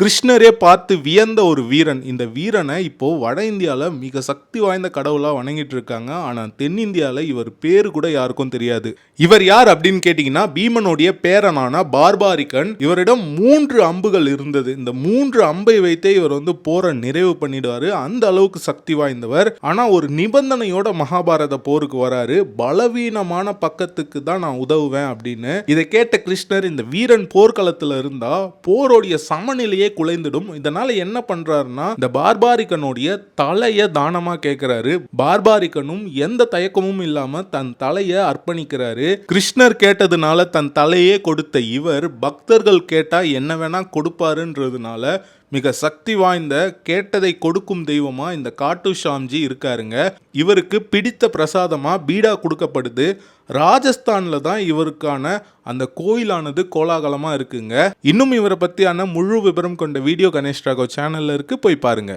கிருஷ்ணரே பார்த்து வியந்த ஒரு வீரன். இந்த வீரனை இப்போ வட இந்தியால மிக சக்தி வாய்ந்த கடவுளா வணங்கிட்டு இருக்காங்க. ஆனா தென்னிந்தியால இவர் பேரு கூட யாருக்கும் தெரியாது. இவர் யார் அப்படின்னு கேட்டீங்கன்னா, பீமனுடைய பேரனான பார்பாரிகன். இவரிடம் 3 அம்புகள் இருந்தது. இந்த 3 அம்பை வைத்தே இவர் போரை நிறைவு பண்ணிடுவாரு. அந்த அளவுக்கு சக்தி வாய்ந்தவர். ஆனா ஒரு நிபந்தனையோட மகாபாரத போருக்கு வராரு. பலவீனமான பக்கத்துக்கு தான் நான் உதவுவேன் அப்படின்னு. இதை கேட்ட கிருஷ்ணர், இந்த வீரன் போர்க்களத்துல இருந்தா போருடைய சமநிலையே குலைந்துடும். இதனால என்ன பண்றாருன்னா, இந்த பார்பாரிகனுடைய தலைய தானமா கேட்கிறாரு. பார்பாரிகனும் எந்த தயக்கமும் இல்லாம தன் தலைய அர்ப்பணிக்கிறாரு. கிருஷ்ணர் கேட்டதுனால தன் தலையே கொடுத்த இவர், பக்தர்கள் கேட்டா என்ன வேணா கொடுப்பாருன்றதுனால மிக சக்தி வாய்ந்த, கேட்டதை கொடுக்கும் தெய்வமா இந்த காட்டு ஷாம்ஜி இருக்காருங்க. இவருக்கு பிடித்த பிரசாதமா பீடா கொடுக்கப்படுது. ராஜஸ்தான்ல தான் இவருக்கான அந்த கோயிலானது கோலாகலமா இருக்குங்க. இன்னும் இவரை பத்தியான முழு விவரம் கொண்ட வீடியோ கணேஷ் ராகவ் சேனல்ல இருக்கு, போய் பாருங்க.